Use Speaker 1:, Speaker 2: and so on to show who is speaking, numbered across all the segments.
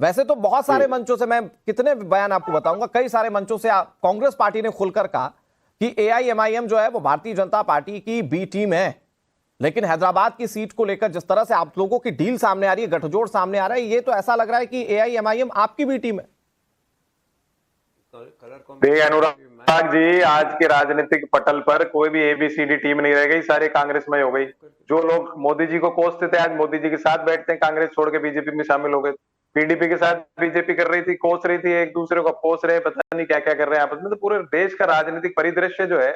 Speaker 1: वैसे तो बहुत सारे मंचों से, मैं कितने बयान आपको बताऊंगा, कई सारे मंचों से कांग्रेस पार्टी ने खुलकर कहा कि एआईएमआईएम जो है वो भारतीय जनता पार्टी की बी टीम है। लेकिन हैदराबाद की सीट को लेकर जिस तरह से आप लोगों की डील सामने आ रही है, गठजोड़ सामने आ रहा है, ये तो ऐसा लग रहा है कि एआईएमआईएम आपकी भी टीम है।
Speaker 2: देखिए अनुराग जी, आज के राजनीतिक पटल पर कोई भी एबीसीडी टीम नहीं रह गई, सारे कांग्रेस में हो गई। जो लोग मोदी जी को कोसते थे आज मोदी जी के साथ बैठते हैं, कांग्रेस छोड़ के बीजेपी में शामिल हो गए। पीडीपी के साथ बीजेपी कर रही थी, कोस रही थी, एक दूसरे को कोस रहे, पता नहीं क्या क्या कर रहे हैं आपस में। तो पूरे देश का राजनीतिक परिदृश्य जो है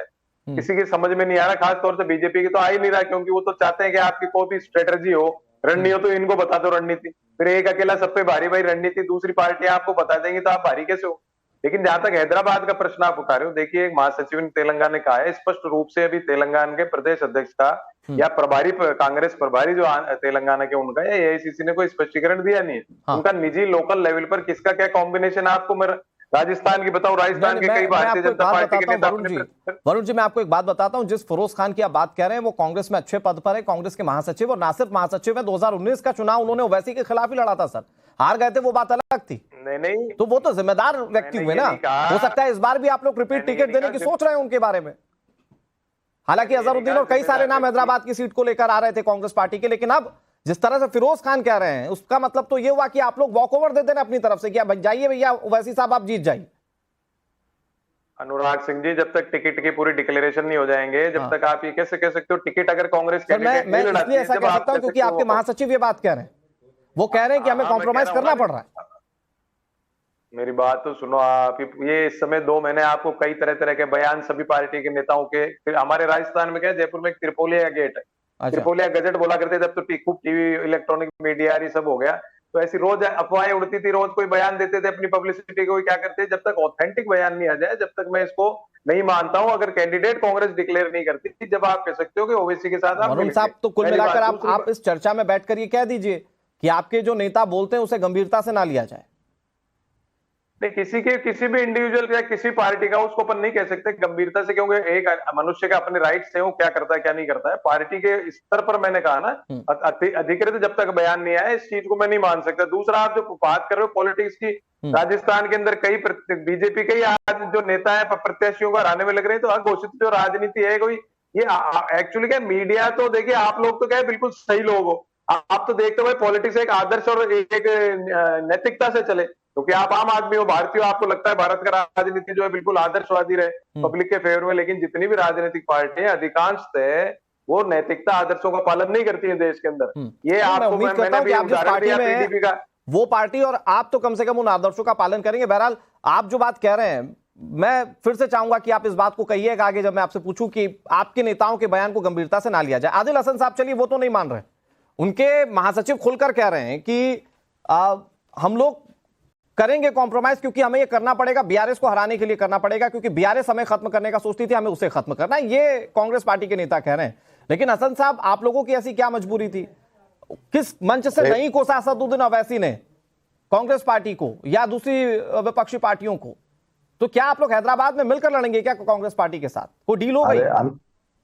Speaker 2: किसी की समझ में नहीं आ रहा, खासतौर से बीजेपी की तो आ ही नहीं रहा, क्योंकि वो तो चाहते हैं कि आपकी कोई भी स्ट्रेटेजी हो, रणनीति हो तो इनको बता दो रणनीति, फिर एक अकेला सब पे भारी भाई रणनीति दूसरी पार्टी आपको बता देंगी तो आप भारी कैसे हो। लेकिन जहां तक हैदराबाद का प्रश्न आप उठा रहे हो, देखिए एक महासचिव ने तेलंगाना ने कहा है स्पष्ट रूप से, अभी तेलंगाना के प्रदेश अध्यक्ष का या प्रभारी कांग्रेस प्रभारी जो तेलंगाना के उनका या एआईसीसी ने कोई स्पष्टीकरण दिया नहीं है।
Speaker 1: हाँ।
Speaker 2: उनका निजी लोकल लेवल पर किसका क्या कॉम्बिनेशन आपको मैं राजस्थान की बताऊं, राजस्थान के कई भारतीय जनता पार्टी के नेता।
Speaker 1: वरुण जी मैं आपको एक बात बताता हूं, जिस फिरोज खान की आप बात कह रहे हैं वो कांग्रेस में अच्छे पद पर है, कांग्रेस के महासचिव, और ना सिर्फ महासचिव है, 2019 का चुनाव उन्होंने ओवैसी के खिलाफ ही लड़ा था सर, हार गए थे, वो बात अलग थी।
Speaker 2: नहीं
Speaker 1: तो वो तो जिम्मेदार व्यक्ति हुए ना, हो सकता है इस बार भी आप लोग रिपीट टिकट देने की सोच रहे हैं उनके बारे में। हालांकि अजहरुद्दीन और कई सारे नाम हैदराबाद की सीट को लेकर आ रहे थे कांग्रेस पार्टी के, लेकिन अब जिस तरह से फिरोज खान कह रहे हैं उसका मतलब तो ये हुआ कि आप लोग वॉक ओवर दे देना अपनी तरफ से, कि जाइए भैया ओवैसी साहब आप जीत जाइए।
Speaker 2: अनुराग सिंह जी, जब तक टिकट की पूरी डिक्लेरेशन नहीं हो जाएंगे, जब तक आप ये कैसे कह सकते हो टिकट अगर कांग्रेस कैंडिडेट
Speaker 1: मैं इसलिए ऐसा कह सकता हूं क्योंकि आपके महासचिव ये बात कह रहे हैं, वो कह रहे हैं कि हमें कॉम्प्रोमाइज करना पड़ रहा है।
Speaker 2: मेरी बात तो सुनो आप, ये इस समय 2 महीने आपको कई तरह तरह के बयान सभी पार्टी के नेताओं के, फिर हमारे राजस्थान में क्या है, जयपुर में एक त्रिपोलिया गेट है, त्रिपोलिया गजट बोला करते जब तो खूब टीवी इलेक्ट्रॉनिक मीडिया ये सब हो गया, तो ऐसी रोज अफवाहें उड़ती थी, रोज कोई बयान देते थे अपनी पब्लिसिटी को, क्या करते, जब तक ऑथेंटिक बयान नहीं आ जाए जब तक मैं इसको नहीं मानता हूं। अगर कैंडिडेट कांग्रेस डिक्लेयर नहीं करती, जब आप कह सकते हो कि ओवैसी के साथ
Speaker 1: वरुण साहब, तो कुल मिलाकर आप इस चर्चा में बैठकर ये कह दीजिए कि आपके जो नेता बोलते हैं उसे गंभीरता से ना लिया जाए।
Speaker 2: किसी भी इंडिविजुअल या किसी पार्टी का उसको अपन नहीं कह सकते गंभीरता से, क्योंकि एक मनुष्य का अपने राइट्स है, वो क्या करता है क्या नहीं करता है। पार्टी के स्तर पर मैंने कहा ना, अधिकृत जब तक बयान नहीं आया इस चीज को मैं नहीं मान सकता। दूसरा, आप जो बात कर रहे हो पॉलिटिक्स की, राजस्थान के अंदर कई बीजेपी के आज जो नेता है प्रत्याशियों को हराने में लग रहे हैं, तो अघोषित जो राजनीति है कोई, ये एक्चुअली क्या मीडिया तो देखिए आप लोग तो क्या है बिल्कुल सही लोग हो, आप तो देखते हो पॉलिटिक्स एक आदर्श और एक नैतिकता से चले, क्योंकि आप आम आदमी हो, भारतीय हो, आपको लगता है भारत का राजनीति जो है बिल्कुल आदर्शवादी रहे, पब्लिक के फेवर में। लेकिन जितनी भी राजनीतिक पार्टी है अधिकांशतः वो नैतिकता आदर्शों का पालन नहीं करती है देश के अंदर। ये आपको मैंने भी उदाहरण दिया पीडीपी का, वो
Speaker 1: पार्टी, और आप तो कम से कम उन आदर्शों का पालन करेंगे। बहरहाल आप जो बात कह रहे हैं, मैं फिर से चाहूंगा कि आप इस बात को कहिएगा आगे जब मैं आपसे पूछूं कि आपके नेताओं के बयान को गंभीरता से ना लिया जाए। आदिल हसन साहब, चलिए वो तो नहीं मान रहे, उनके महासचिव खुलकर कह रहे हैं कि हम लोग करेंगे कॉम्प्रोमाइज, क्योंकि हमें ये करना पड़ेगा, बीआरएस को हराने के लिए करना पड़ेगा, क्योंकि बीआरएस हमें खत्म करने का सोचती थी, हमें उसे खत्म करना है। ये कांग्रेस पार्टी के नेता कह रहे हैं। लेकिन हसन साहब, आप लोगों की ऐसी क्या मजबूरी थी? किस मंच से नहीं कोसा असदुद्दीन ओवैसी ने कांग्रेस पार्टी को या दूसरी विपक्षी पार्टियों को? तो क्या आप लोग हैदराबाद में मिलकर लड़ेंगे क्या कांग्रेस पार्टी के साथ? कोई डील हो गई?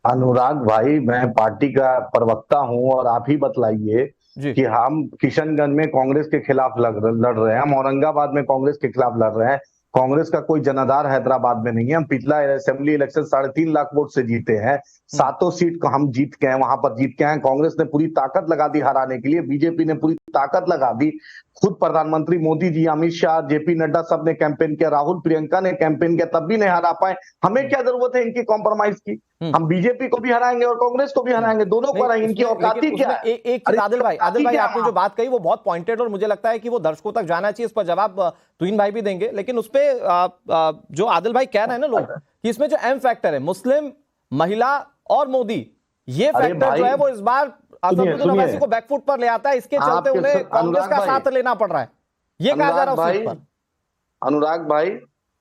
Speaker 3: अनुराग भाई, मैं पार्टी का प्रवक्ता हूं और आप ही बतलाइए कि हम किशनगंज में कांग्रेस के खिलाफ लड़ रहे हैं, हम औरंगाबाद में कांग्रेस के खिलाफ लड़ रहे हैं। कांग्रेस का कोई जनाधार हैदराबाद में नहीं है। हम पिछला असेंबली इलेक्शन 3.5 लाख वोट से जीते हैं, 7 सीट को हम जीत के हैं, वहां पर जीत के हैं। कांग्रेस ने पूरी ताकत लगा दी हराने के लिए, बीजेपी ने पूरी ताकत लगा दी, खुद प्रधानमंत्री मोदी जी, अमित शाह, जेपी नड्डा सब ने कैंपेन किया, राहुल प्रियंका ने कैंपेन किया, तब भी नहीं हरा पाए। हमें क्या जरूरत है इनकी कॉम्प्रोमाइज की? हम बीजेपी को भी हराएंगे और कांग्रेस को भी हराएंगे, दोनों को हराएंगे। इनकी औकाती क्या?
Speaker 1: एक आदिल भाई, आपने जो बात कही वो बहुत पॉइंटेड और मुझे लगता है कि वो दर्शकों तक जाना चाहिए, इस पर जवाब तुहिन भाई भी देंगे। लेकिन उस पर जो आदिल भाई कह रहे हैं ना लोग, कि इसमें जो एम फैक्टर है, मुस्लिम, महिला और मोदी, ये फैक्टर जो है वो इस बार असदुद्दीन ओवैसी को बैकफुट पर ले आता है। इसके चलते उन्हें कांग्रेस का साथ लेना पड़ रहा है, ये कहा जा रहा है।
Speaker 3: अनुराग भाई,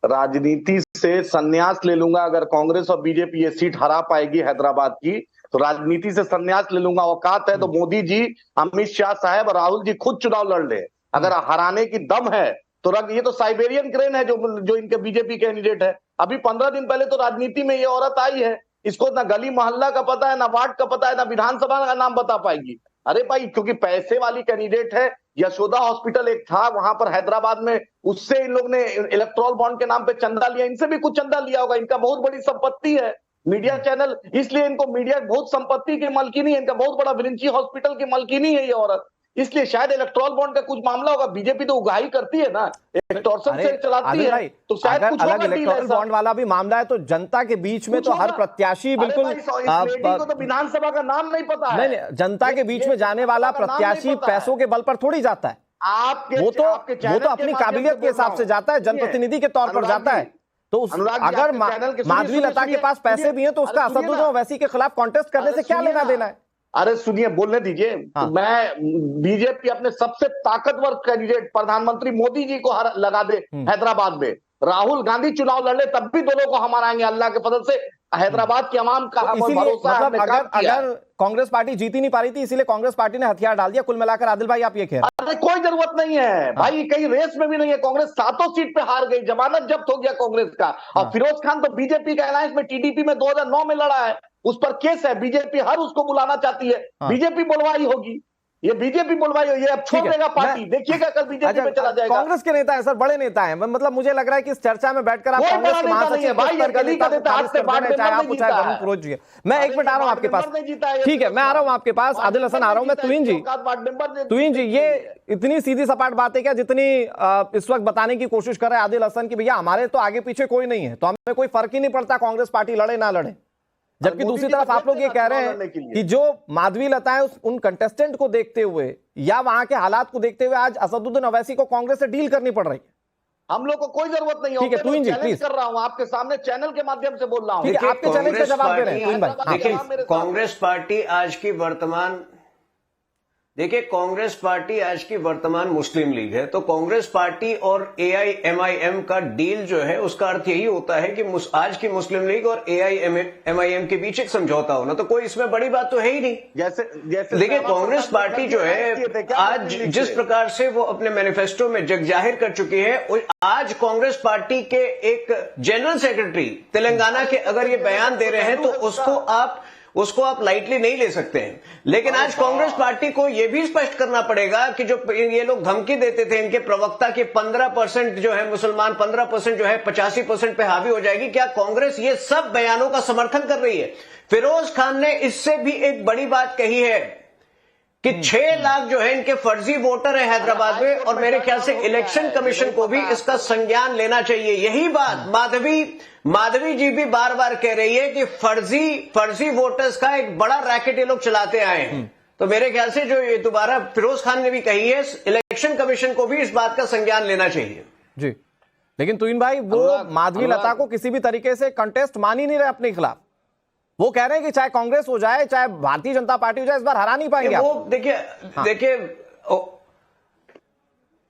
Speaker 3: राजनीति से संन्यास ले लूंगा अगर कांग्रेस और बीजेपी ये सीट हरा पाएगी हैदराबाद की, तो राजनीति से संन्यास ले लूंगा। औकात है तो मोदी जी, अमित शाह साहब और राहुल जी खुद चुनाव लड़ ले। अगर हराने की दम है तो ये तो साइबेरियन क्रेन है जो इनके बीजेपी कैंडिडेट है। अभी 15 दिन पहले तो राजनीति में ये औरत आई है, इसको ना गली मोहल्ला का पता है, ना वार्ड का पता है, ना विधानसभा का नाम बता पाएगी। अरे भाई, क्योंकि पैसे वाली कैंडिडेट है। यशोदा हॉस्पिटल एक था वहां पर हैदराबाद में, उससे इन लोग ने इलेक्ट्रॉल बॉन्ड के नाम पे चंदा लिया, इनसे भी कुछ चंदा लिया होगा। इनका बहुत बड़ी संपत्ति है मीडिया चैनल, इसलिए इनको मीडिया बहुत संपत्ति की मालकिनी है, इनका बहुत बड़ा विरिंची हॉस्पिटल की मालकिनी है ये औरत, इसलिए शायद इलेक्ट्रॉल बॉन्ड का कुछ मामला होगा। बीजेपी तो उगाही करती है ना, एक्सटॉर्शन से चलाती है, तो शायद
Speaker 1: अगर
Speaker 3: कुछ
Speaker 1: अलग
Speaker 3: होगा डील
Speaker 1: इलेक्टोरल
Speaker 3: ऐसा।
Speaker 1: बॉन्ड वाला भी मामला है तो जनता के बीच में तो हर प्रत्याशी बिल्कुल
Speaker 3: को तो विधानसभा का नाम नहीं पता है।
Speaker 1: नहीं, जनता के बीच में जाने वाला प्रत्याशी पैसों के बल पर थोड़ी जाता है, वो तो अपनी काबिलियत के हिसाब से जाता है, जनप्रतिनिधि के तौर पर जाता है। तो अगर माधवी लता के पास पैसे भी हैं तो उसका असदुद्दीन ओवैसी के खिलाफ कॉन्टेस्ट करने से क्या लेना देना है?
Speaker 3: अरे सुनिए, बोलने दीजिए। मैं बीजेपी अपने सबसे ताकतवर कैंडिडेट प्रधानमंत्री मोदी जी को लगा दे हैदराबाद में, राहुल गांधी चुनाव लड़े तब भी दोनों को हम हराएंगे अल्लाह के फजल से। हैदराबाद की आवाम का भरोसा है।
Speaker 1: मतलब अगर कांग्रेस पार्टी जीती नहीं पा रही थी इसीलिए कांग्रेस पार्टी ने हथियार डाल दिया, कुल मिलाकर आदिल भाई आप ये कह रहे हैं?
Speaker 3: अरे कोई जरूरत नहीं है भाई, कहीं रेस में भी नहीं है। कांग्रेस 7 सीट पे हार गई, जमानत जब्त हो गया कांग्रेस का। और फिरोज खान तो बीजेपी का अलायंस में टीडीपी में 2009 में लड़ा है, उस पर केस है, बीजेपी हर उसको बुलाना चाहती है, बीजेपी बुलवाई होगी, ये बीजेपी बुलवाई होगी, अब छोड़ देगा पार्टी, देखिएगा कल बीजेपी में चला जाएगा।
Speaker 1: कांग्रेस के नेता है सर, बड़े नेता हैं, मतलब मुझे लग रहा है कि इस चर्चा में बैठकर आप कांग्रेस के महासचिव
Speaker 3: भाई, गली का नेता आज से बात
Speaker 1: चाहे आप चाहे वरुण पुरोहित जी। मैं एक मिनट आ रहा हूं आपके पास, ठीक है मैं आ रहा हूं आपके पास, आदिल हसन आ रहा हूं मैं। तुहिन जी ये इतनी सीधी सपाट बात है क्या जितनी इस वक्त बताने की कोशिश कर रहे हैं आदिल हसन की भैया हमारे तो आगे पीछे कोई नहीं है, तो हमें कोई फर्क ही नहीं पड़ता कांग्रेस पार्टी लड़े ना लड़े, जबकि दूसरी तरफ आप लोग ये कह रहे हैं कि जो माधवी लता है उन कंटेस्टेंट को देखते हुए या वहां के हालात को देखते हुए आज असदुद्दीन ओवैसी को कांग्रेस से डील करनी पड़ रही है।
Speaker 3: हम लोग को कोई जरूरत नहीं है।
Speaker 1: ठीक है तुहिन जी प्लीज,
Speaker 3: कर रहा हूं आपके सामने चैनल के माध्यम से बोल रहा हूं।
Speaker 1: ठीक है आपके चैनल का जवाब दे रहे हैं भाई।
Speaker 4: कांग्रेस पार्टी आज की वर्तमान, देखिए कांग्रेस पार्टी आज की वर्तमान मुस्लिम लीग है, तो कांग्रेस पार्टी और AIMIM का डील जो है उसका अर्थ यही होता है कि आज की मुस्लिम लीग और AIMIM के बीच एक समझौता होना, तो कोई इसमें बड़ी बात तो है ही नहीं। जैसे देखिए कांग्रेस पार्टी जो है आज जिस प्रकार से वो अपने मैनिफेस्टो में जग जाहिर कर चुकी है, आज कांग्रेस पार्टी के एक जनरल सेक्रेटरी तेलंगाना के अगर ये बयान दे रहे हैं तो उसको आप लाइटली नहीं ले सकते हैं। लेकिन आज कांग्रेस पार्टी को यह भी स्पष्ट करना पड़ेगा कि जो ये लोग धमकी देते थे इनके प्रवक्ता के 15% जो है मुसलमान, 15% जो है 85% पे हावी हो जाएगी, क्या कांग्रेस ये सब बयानों का समर्थन कर रही है? फिरोज खान ने इससे भी एक बड़ी बात कही है कि 6 लाख जो है इनके फर्जी वोटर है हैदराबाद में, और मेरे ख्याल से इलेक्शन कमीशन को भी इसका संज्ञान लेना चाहिए। यही बात माधवी जी भी बार बार कह रही है कि फर्जी वोटर्स का एक बड़ा रैकेट ये लोग चलाते आए हैं, तो मेरे ख्याल से जो ये दोबारा फिरोज खान ने भी कही है, इलेक्शन कमीशन को भी इस बात का संज्ञान लेना चाहिए।
Speaker 1: जी लेकिन तुहिन भाई वो माधवी लता को किसी भी तरीके से कंटेस्ट मान ही नहीं रहे अपने खिलाफ, वो कह रहे हैं कि चाहे कांग्रेस हो जाए चाहे भारतीय जनता पार्टी हो जाए इस बार हरा नहीं पाएंगे
Speaker 4: वो।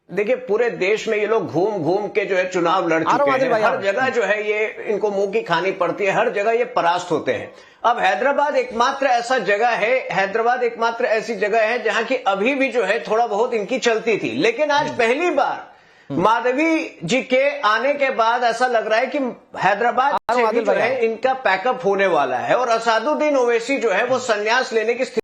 Speaker 4: देखिए पूरे देश में ये लोग घूम घूम के जो है चुनाव लड़ चुके हैं, हर जगह जो है ये इनको मुंह की खानी पड़ती है, हर जगह ये परास्त होते हैं। अब हैदराबाद एकमात्र ऐसी जगह है जहां की अभी भी जो है थोड़ा बहुत इनकी चलती थी, लेकिन आज पहली बार माधवी जी के आने के बाद ऐसा लग रहा है कि हैदराबाद से भी जो है इनका पैकअप होने वाला है, और असदुद्दीन ओवैसी जो है वो संन्यास लेने की